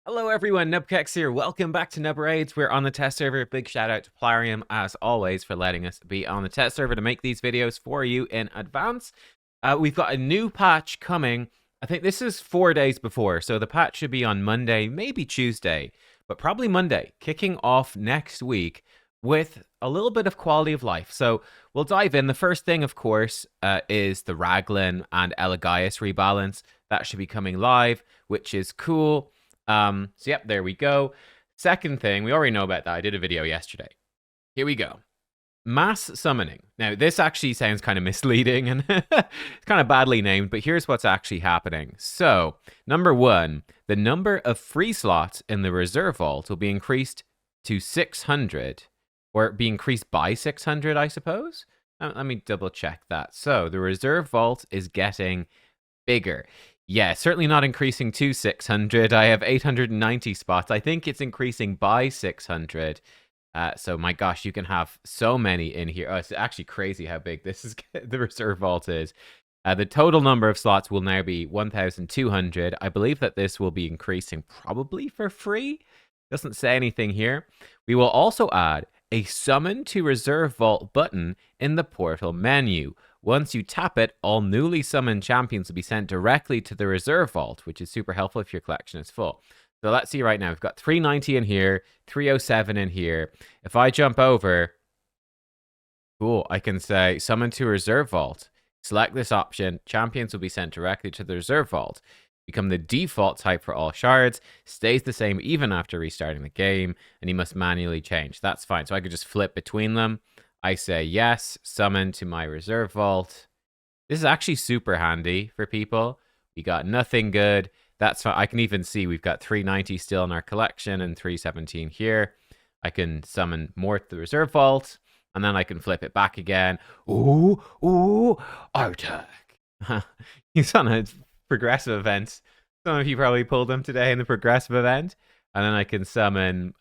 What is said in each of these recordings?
Hello everyone, nubkeks here. Welcome back to Nub Raids. We're on the test server. Big shout out to Plarium, as always, for letting us be on the test server to make these videos for you in advance. We've got a new patch coming. I think this is 4 days before, so the patch should be on Monday, maybe Tuesday, but probably Monday, kicking off next week with a little bit of quality of life. So we'll dive in. The first thing, of course, is the Raglan and Elegias rebalance. That should be coming live, which is cool. So yep, there we go. Second thing, we already know about that. I did a video yesterday. Here we go. Mass summoning. Now, this actually sounds kind of misleading and it's kind of badly named, but here's what's actually happening. So, number one, the number of free slots in the reserve vault will be increased to 600, or be increased by 600, I suppose. Let me double check that. So, the reserve vault is getting bigger. Yeah, certainly not increasing to 600. I have 890 spots. I think it's increasing by 600. So my gosh, you can have so many in here. Oh, it's actually crazy how big this is. The reserve vault is. The total number of slots will now be 1,200. I believe that this will be increasing probably for free. Doesn't say anything here. We will also add a summon to reserve vault button in the portal menu. Once you tap it, all newly summoned champions will be sent directly to the reserve vault, which is super helpful if your collection is full. So let's see right now. We've got 390 in here, 307 in here. If I jump over, cool, I can say summon to reserve vault. Select this option. Champions will be sent directly to the reserve vault. Become the default type for all shards. Stays the same even after restarting the game, and you must manually change. That's fine. So I could just flip between them. I say yes, summon to my reserve vault. This is actually super handy for people. We got nothing good. That's fine. I can even see we've got 390 still in our collection and 317 here. I can summon more to the reserve vault, and then I can flip it back again. Ooh, Artak. He's on a progressive event. Some of you probably pulled them today in the progressive event. And then I can summon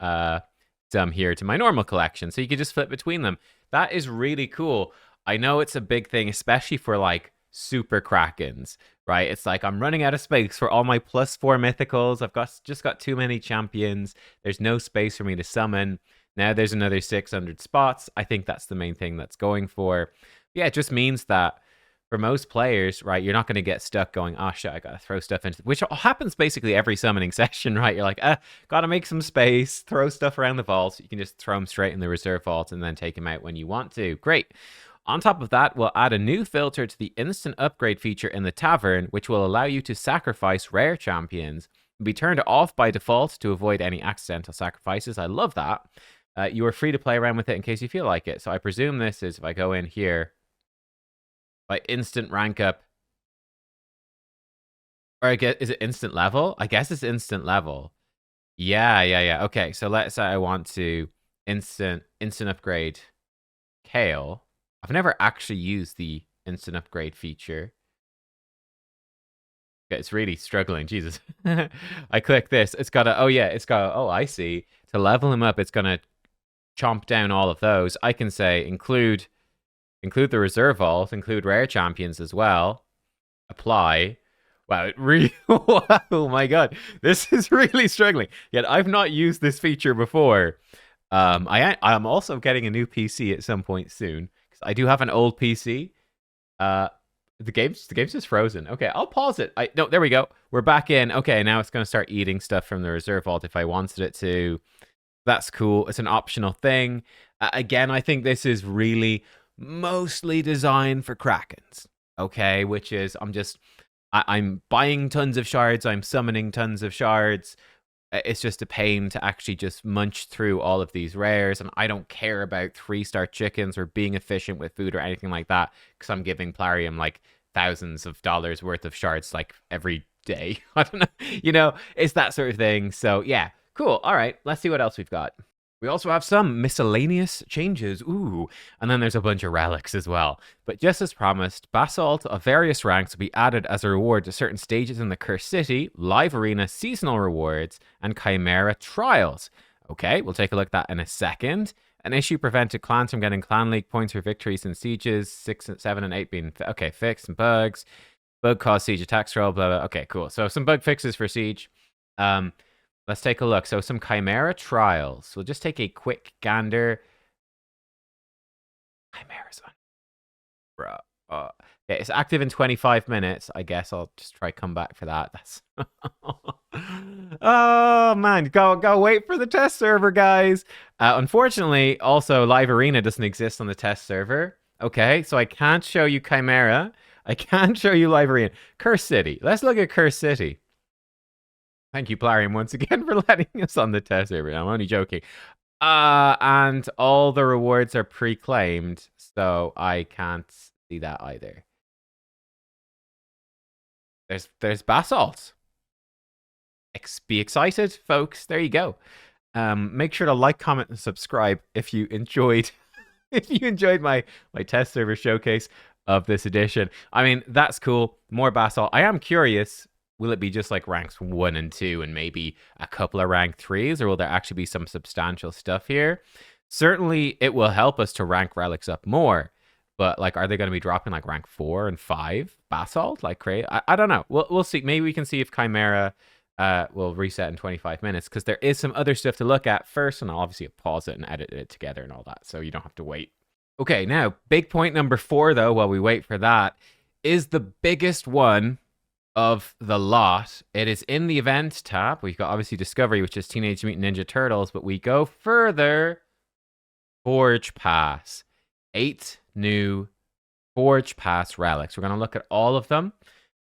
some here to my normal collection. So you can just flip between them. That is really cool. I know it's a big thing, especially for like super Krakens, right? It's like I'm running out of space for all my +4 mythicals. I've just got too many champions. There's no space for me to summon. Now there's another 600 spots. I think that's the main thing that's going for. Yeah, it just means that for most players, right, you're not going to get stuck going, oh shit, I got to throw stuff into, which happens basically every summoning session, right? You're like, got to make some space, throw stuff around the vault. You can just throw them straight in the reserve vault and then take them out when you want to. Great. On top of that, we'll add a new filter to the instant upgrade feature in the Tavern, which will allow you to sacrifice rare champions. It'll be turned off by default to avoid any accidental sacrifices. I love that. You are free to play around with it in case you feel like it. So I presume this is, if I go in here, by instant rank up, or I guess, is it instant level? I guess it's instant level. Yeah. Okay, so let's say I want to instant upgrade Kale. I've never actually used the instant upgrade feature. It's really struggling, Jesus. I click this, it's got a, oh I see. To level him up, it's gonna chomp down all of those. I can say include the reserve vault, include rare champions as well. Apply. Wow, it really, oh my god, this is really struggling. Yet I've not used this feature before. I'm also getting a new PC at some point soon, because I do have an old PC. The game's just frozen. Okay, I'll pause it. No, there we go. We're back in. Okay, now it's gonna start eating stuff from the reserve vault if I wanted it to. That's cool. It's an optional thing. Again, I think this is really mostly designed for Krakens, okay? Which is, I'm buying tons of shards, I'm summoning tons of shards. It's just a pain to actually just munch through all of these rares, and I don't care about 3-star chickens or being efficient with food or anything like that, because I'm giving Plarium like thousands of dollars worth of shards like every day. I don't know, it's that sort of thing. So yeah, cool. All right, let's see what else we've got. We also have some miscellaneous changes. Ooh, and then there's a bunch of relics as well. But just as promised, Basalt of various ranks will be added as a reward to certain stages in the Cursed City, Live Arena seasonal rewards, and Chimera trials. Okay, we'll take a look at that in a second. An issue prevented clans from getting clan league points for victories in sieges, 6, 7, and 8 being, okay, fixed, and bugs. Bug caused siege attacks roll, blah, blah. Okay, cool. So some bug fixes for siege. Let's take a look. So some Chimera trials. We'll just take a quick gander. Chimera's on. Bro. Okay, it's active in 25 minutes. I guess I'll just try come back for that. That's oh man, go wait for the test server, guys. Unfortunately, also Live Arena doesn't exist on the test server. Okay, so I can't show you Chimera. I can't show you Live Arena. Curse City. Let's look at Curse City. Thank you, Plarium, once again for letting us on the test server. I'm only joking. And all the rewards are pre-claimed, so I can't see that either. There's basalt. Be excited, folks. There you go. Make sure to like, comment, and subscribe if you enjoyed my test server showcase of this edition. I mean, that's cool. More basalt. I am curious. Will it be just like ranks 1 and 2 and maybe a couple of rank 3s, or will there actually be some substantial stuff here? Certainly, it will help us to rank relics up more. But like, are they going to be dropping like rank 4 and 5 basalt? Like, crazy? I don't know. We'll see. Maybe we can see if Chimera will reset in 25 minutes, because there is some other stuff to look at first, and I'll obviously pause it and edit it together and all that, so you don't have to wait. Okay, now big point number 4 though, while we wait for that, is the biggest one of the lot. It is in the event tab. We've got obviously Discovery, which is Teenage Mutant Ninja Turtles, but we go further. Forge Pass. 8 new Forge Pass relics. We're going to look at all of them.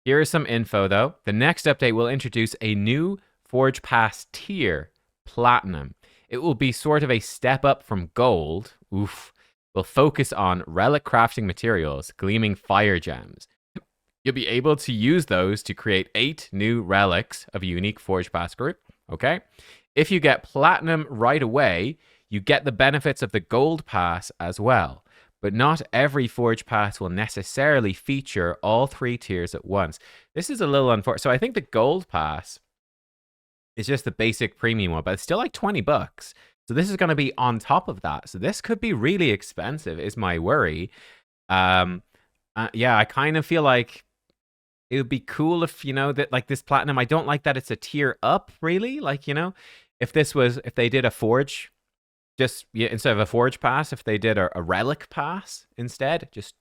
Here is some info though. The next update will introduce a new Forge Pass tier, Platinum. It will be sort of a step up from Gold. Oof. We'll focus on relic crafting materials, gleaming fire gems. You'll be able to use those to create 8 new relics of a unique Forge Pass group, okay? If you get Platinum right away, you get the benefits of the Gold Pass as well. But not every Forge Pass will necessarily feature all 3 tiers at once. This is a little unfortunate. So I think the Gold Pass is just the basic premium one, but it's still like $20. So this is going to be on top of that. So this could be really expensive, is my worry. Yeah, I kind of feel like it would be cool if, you know, that like this Platinum, I don't like that it's a tier up, really. Like, you know, if they did a Forge, just instead of a Forge Pass, if they did a Relic Pass instead, just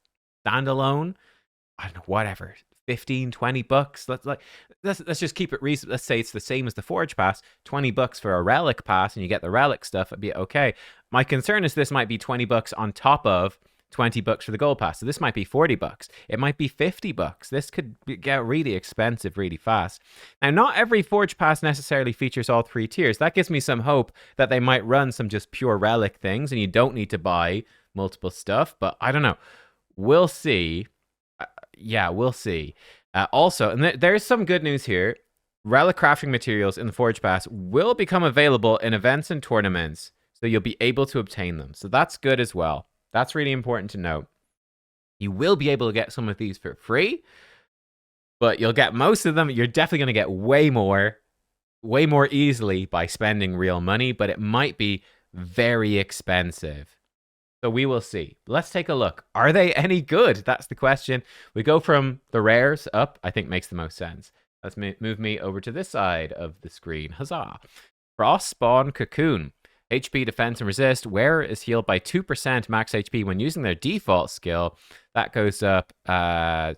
standalone, I don't know, whatever, $15-$20. Let's just keep it reasonable. Let's say it's the same as the Forge Pass, $20 for a Relic Pass, and you get the Relic stuff. It'd be okay. My concern is this might be $20 on top of $20 for the Gold Pass. So this might be $40. It might be $50. This could get really expensive really fast. Now, not every Forge Pass necessarily features all 3 tiers. That gives me some hope that they might run some just pure relic things and you don't need to buy multiple stuff. But I don't know. We'll see. Yeah, we'll see. Also, and there's some good news here. Relic crafting materials in the Forge Pass will become available in events and tournaments. So you'll be able to obtain them. So that's good as well. That's really important to note. You will be able to get some of these for free, but you'll get most of them. You're definitely going to get way more easily by spending real money, but it might be very expensive. So we will see. Let's take a look. Are they any good? That's the question. We go from the rares up, I think makes the most sense. Let's move me over to this side of the screen. Huzzah. Frost Spawn Cocoon. HP, defense, and resist. Wearer is healed by 2% max HP when using their default skill. That goes up 8%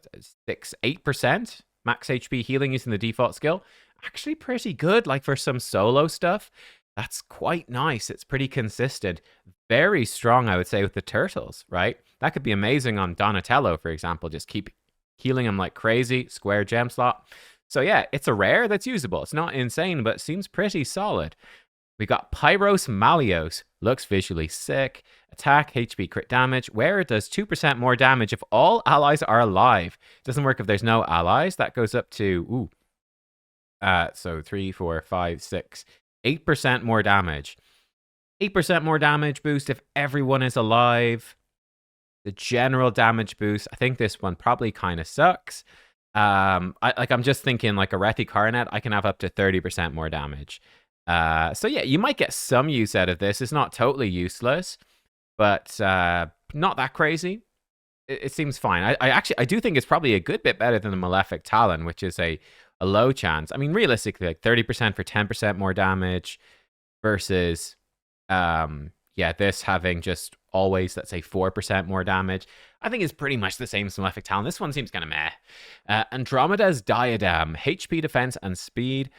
max HP healing using the default skill. Actually pretty good, like for some solo stuff. That's quite nice. It's pretty consistent. Very strong, I would say, with the turtles, right? That could be amazing on Donatello, for example. Just keep healing him like crazy. Square gem slot. So yeah, it's a rare that's usable. It's not insane, but it seems pretty solid. We got Pyros Malios. Looks visually sick. Attack, HP, crit damage. Wearer does 2% more damage if all allies are alive. Doesn't work if there's no allies. That goes up to, so 3, 4, 5, 6, 8% more damage. 8% more damage boost if everyone is alive. The general damage boost, I think this one probably kind of sucks. I'm just thinking like a Rethi Coronet, I can have up to 30% more damage. So yeah, you might get some use out of this. It's not totally useless, but not that crazy. It seems fine. I do think it's probably a good bit better than the Malefic Talon, which is a a low chance. I mean, realistically, like 30% for 10% more damage versus, yeah, this having just always, let's say, 4% more damage. I think it's pretty much the same as Malefic Talon. This one seems kind of meh. Andromeda's Diadem, HP, defense, and speed.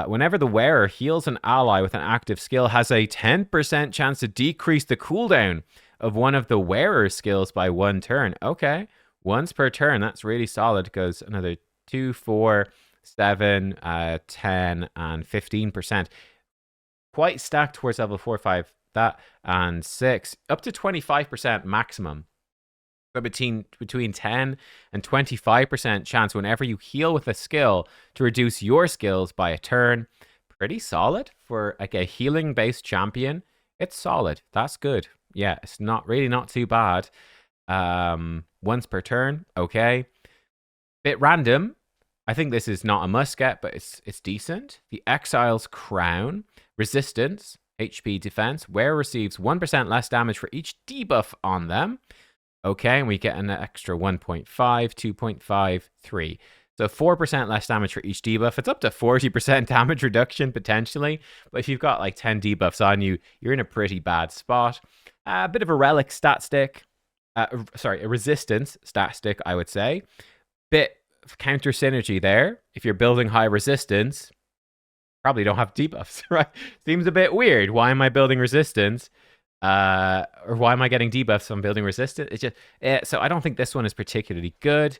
Whenever the wearer heals an ally with an active skill, has a 10% chance to decrease the cooldown of one of the wearer's skills by 1 turn. Okay, once per turn. That's really solid. Goes another 2, 4, 7, 10, and 15%. Quite stacked towards level 4, 5, that, and 6. Up to 25% maximum. So between 10 and 25% chance whenever you heal with a skill to reduce your skills by a turn. Pretty solid for like a healing-based champion. It's solid. That's good. Yeah, it's not too bad. Once per turn. Okay. Bit random. I think this is not a must get, but it's decent. The Exile's Crown. Resistance. HP defense. Wearer receives 1% less damage for each debuff on them. Okay, and we get an extra 1.5, 2.5, 3. So 4% less damage for each debuff. It's up to 40% damage reduction, potentially. But if you've got like 10 debuffs on you, you're in a pretty bad spot. A bit of a relic stat stick. Sorry, a resistance stat stick, I would say. Bit of counter synergy there. If you're building high resistance, probably don't have debuffs, right? Seems a bit weird. Why am I building resistance? Or why am I getting debuffs if I'm building resistance? It's just so I don't think this one is particularly good.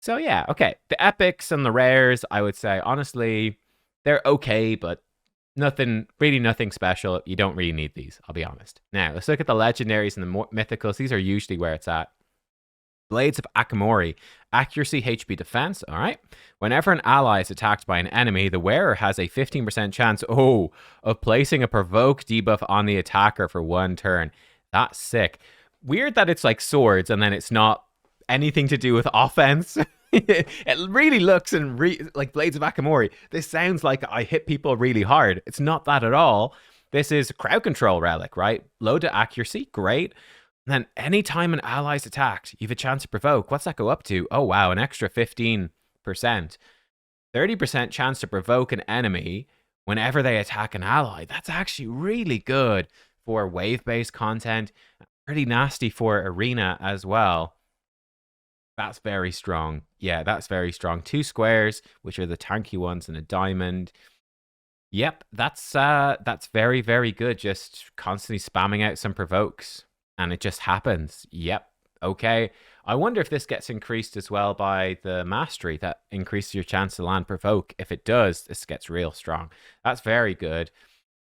So yeah, okay. The epics and the rares, I would say honestly, they're okay, but nothing special. You don't really need these, I'll be honest. Now let's look at the legendaries and the mythicals. These are usually where it's at. Blades of Akamori, accuracy, HP, defense. All right. Whenever an ally is attacked by an enemy, the wearer has a 15% chance, of placing a provoke debuff on the attacker for 1 turn. That's sick. Weird that it's like swords and then it's not anything to do with offense. It really looks like Blades of Akamori. This sounds like I hit people really hard. It's not that at all. This is crowd control relic, right? Low to accuracy, great. And then anytime an ally's attacked, you have a chance to provoke. What's that go up to? Oh, wow, an extra 15%. 30% chance to provoke an enemy whenever they attack an ally. That's actually really good for wave-based content. Pretty nasty for arena as well. That's very strong. Yeah, that's very strong. 2 squares, which are the tanky ones, and a diamond. Yep, that's very, very good. Just constantly spamming out some provokes. And it just happens. Yep. Okay. I wonder if this gets increased as well by the mastery that increases your chance to land provoke. If it does, this gets real strong. That's very good.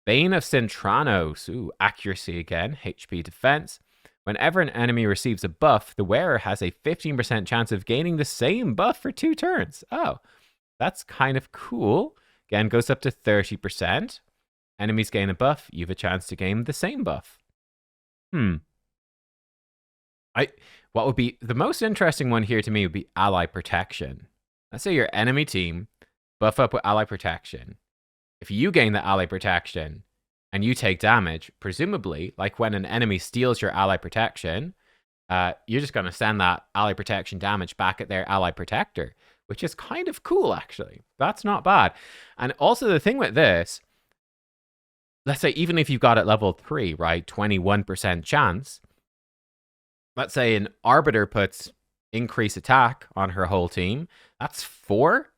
Bane of Cintranos. Ooh, accuracy again. HP defense. Whenever an enemy receives a buff, the wearer has a 15% chance of gaining the same buff for 2 turns. Oh, that's kind of cool. Again, goes up to 30%. Enemies gain a buff. You have a chance to gain the same buff. What would be the most interesting one here to me would be ally protection. Let's say your enemy team buff up with ally protection. If you gain the ally protection and you take damage, presumably, like when an enemy steals your ally protection, you're just going to send that ally protection damage back at their ally protector, which is kind of cool, actually. That's not bad. And also the thing with this, let's say even if you've got it level 3, right, 21% chance, let's say an Arbiter puts increase attack on her whole team. That's 4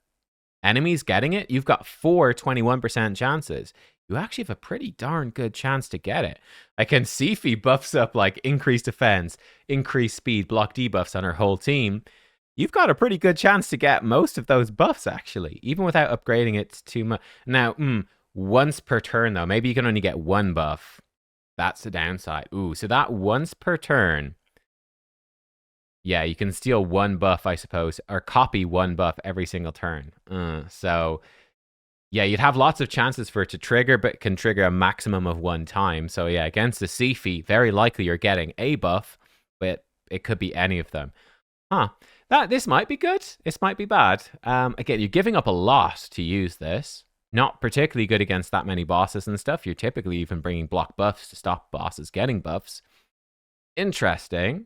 enemies getting it. You've got 4 21% chances. You actually have a pretty darn good chance to get it. Like, and Sifi buffs up like increased defense, increased speed, block debuffs on her whole team. You've got a pretty good chance to get most of those buffs, actually, even without upgrading it too much. Now, once per turn, though, maybe you can only get 1 buff. That's the downside. Ooh, so that once per turn. Yeah, you can steal 1 buff, I suppose, or copy 1 buff every single turn. So, yeah, you'd have lots of chances for it to trigger, but can trigger a maximum of 1 time. So, yeah, against the Sifi, very likely you're getting a buff, but it could be any of them. This might be good. This might be bad. Again, you're giving up a lot to use this. Not particularly good against that many bosses and stuff. You're typically even bringing block buffs to stop bosses getting buffs. Interesting.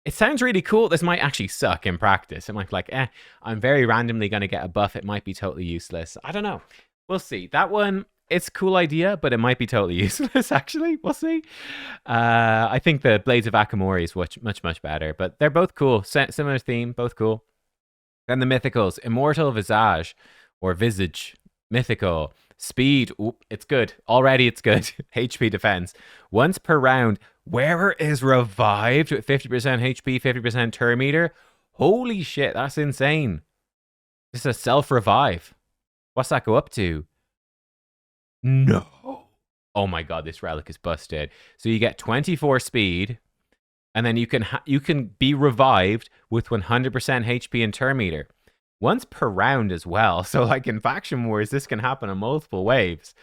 It sounds really cool. This might actually suck in practice. It might be like, I'm very randomly going to get a buff. It might be totally useless. I don't know. We'll see. That one, it's a cool idea, but it might be totally useless, actually. We'll see. I think the Blades of Akamori is much better, but they're both cool. Similar theme, both cool. Then the Mythicals, Immortal Visage, or Visage, Mythical. Speed, oop, it's good. Already it's good. HP defense. Once per round, wearer is revived with 50% HP, 50% turn meter. Holy shit, that's insane. This is a self-revive. What's that go up to? No. Oh my god, this relic is busted. So you get 24 speed, and then you can be revived with 100% HP and turn meter. Once per round as well. So like in Faction Wars, this can happen in multiple waves.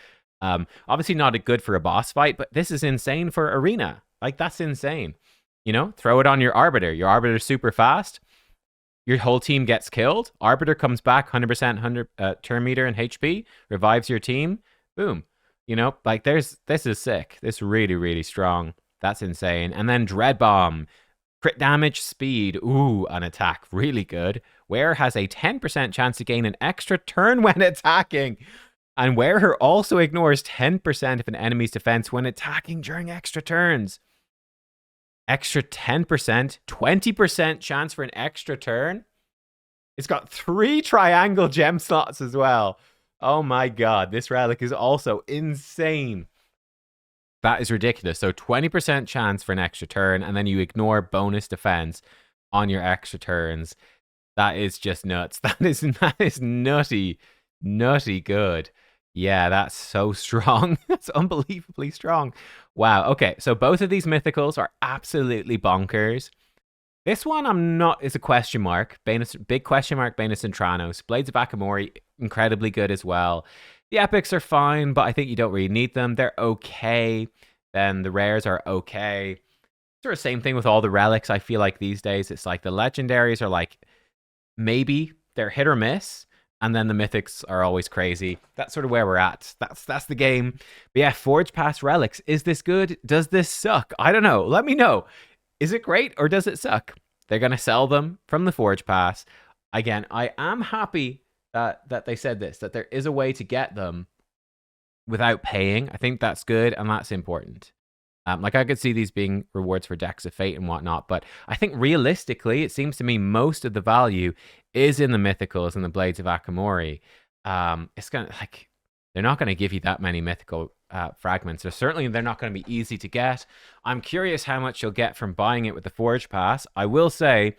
Obviously not good for a boss fight, but this is insane for arena. Like that's insane. You know, throw it on your Arbiter. Your Arbiter's super fast. Your whole team gets killed. Arbiter comes back 100% 100 turn meter and HP, revives your team. Boom. You know, like this is sick. This is really, really strong. That's insane. And then Dread Bomb. Crit damage, speed, ooh, an attack, really good. Wearer has a 10% chance to gain an extra turn when attacking. And Wearer also ignores 10% of an enemy's defense when attacking during extra turns. Extra 10%, 20% chance for an extra turn. It's got 3 triangle gem slots as well. Oh my god, this relic is also insane. That is ridiculous. So 20% chance for an extra turn, and then you ignore bonus defense on your extra turns. That is just nuts. That is nutty good. Yeah, that's so strong. That's unbelievably strong. Wow. Okay, so both of these mythicals are absolutely bonkers. This one is a question mark. Big question mark, Banus and Tranos. Blades of Akamori, incredibly good as well. The epics are fine, but I think you don't really need them. They're okay. Then the rares are okay. Sort of same thing with all the relics. I feel like these days it's like the legendaries are like maybe they're hit or miss, and then the mythics are always crazy. That's sort of where we're at. That's the game. But yeah, Forge Pass Relics. Is this good? Does this suck? I don't know. Let me know. Is it great or does it suck? They're gonna sell them from the Forge Pass. Again, I am happy that they said this, that there is a way to get them without paying. I think that's good, and that's important. Like I could see these being rewards for Decks of Fate and whatnot, but I think realistically, it seems to me most of the value is in the Mythicals and the Blades of Akamori. It's gonna like they're not gonna give you that many mythical fragments. So certainly they're not going to be easy to get. I'm curious how much you'll get from buying it with the Forge Pass. I will say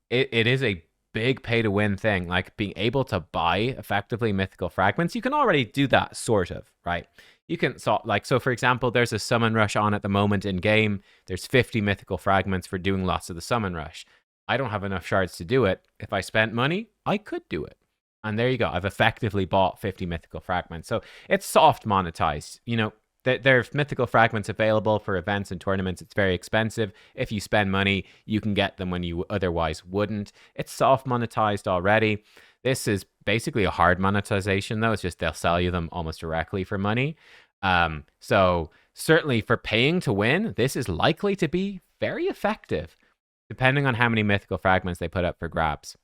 it is a big pay to win thing, like being able to buy effectively mythical fragments. You can already do that sort of, right? You can so for example, there's a summon rush on at the moment in game. There's 50 mythical fragments for doing lots of the summon rush. I don't have enough shards to do it. If I spent money, I could do it. And there you go. I've effectively bought 50 mythical fragments. So it's soft monetized. You know, there's mythical fragments available for events and tournaments. It's very expensive. If you spend money, you can get them when you otherwise wouldn't. It's soft monetized already. This is basically a hard monetization, though. It's just they'll sell you them almost directly for money. So certainly for paying to win, this is likely to be very effective, depending on how many mythical fragments they put up for grabs.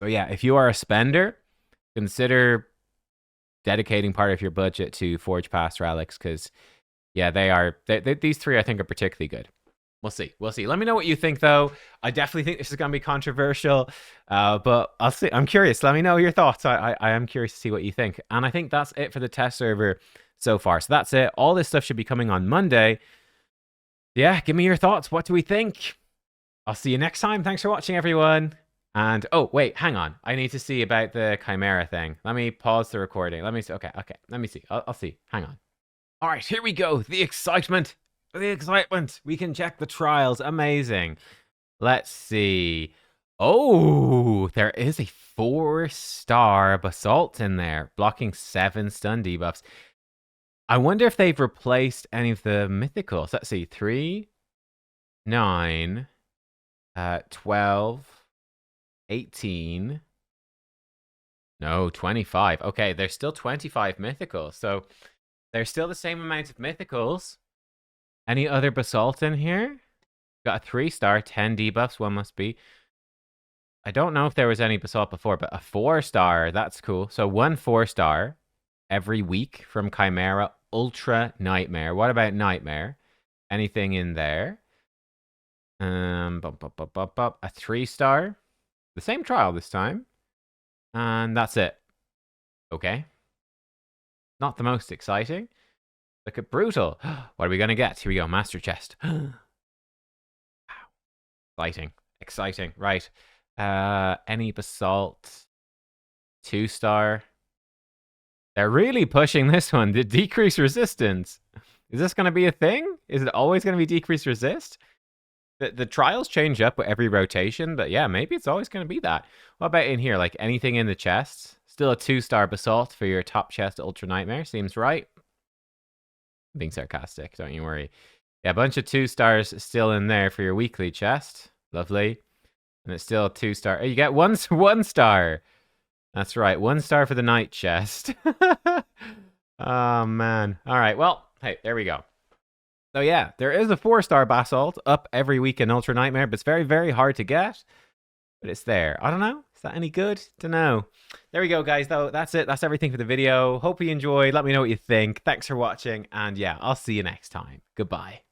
So yeah, if you are a spender, consider dedicating part of your budget to Forge Pass Relics, because yeah, these 3 I think are particularly good. We'll see. Let me know what you think, though. I definitely think this is going to be controversial, but I'll see. I'm curious. Let me know your thoughts. I am curious to see what you think. And I think that's it for the test server so far. So that's it. All this stuff should be coming on Monday. Yeah, give me your thoughts. What do we think? I'll see you next time. Thanks for watching, everyone. And, oh, wait, hang on. I need to see about the Chimera thing. Let me pause the recording. Let me see. Okay. Let me see. I'll see. Hang on. All right, here we go. The excitement. We can check the trials. Amazing. Let's see. Oh, there is a 4-star Basalt in there, blocking 7 stun debuffs. I wonder if they've replaced any of the mythicals. Let's see. 3, 9, 12... 18. No, 25. Okay, there's still 25 mythicals. So there's still the same amount of mythicals. Any other basalt in here? Got a 3-star, 10 debuffs. One must be. I don't know if there was any basalt before, but a 4-star. That's cool. So 1 4-star every week from Chimera. Ultra Nightmare. What about Nightmare? Anything in there? A 3-star. The same trial this time. And that's it. Okay. Not the most exciting. Look at Brutal. What are we going to get? Here we go. Master Chest. Wow. Exciting. Exciting. Right. Any basalt. 2-star. They're really pushing this one. The decrease resistance. Is this going to be a thing? Is it always going to be decrease resist? The trials change up with every rotation, but yeah, maybe it's always going to be that. What about in here? Like anything in the chests? Still a 2-star basalt for your top chest Ultra Nightmare. Seems right. I'm being sarcastic, don't you worry. Yeah, a bunch of 2-stars still in there for your weekly chest. Lovely. And it's still a 2-star. Oh, you get 1 star. That's right. 1 star for the night chest. Oh, man. All right. Well, hey, there we go. So yeah, there is a 4-star basalt up every week in Ultra Nightmare, but it's very, very hard to get. But it's there. I don't know. Is that any good? Don't know. There we go, guys, though. That's it. That's everything for the video. Hope you enjoyed. Let me know what you think. Thanks for watching. And yeah, I'll see you next time. Goodbye.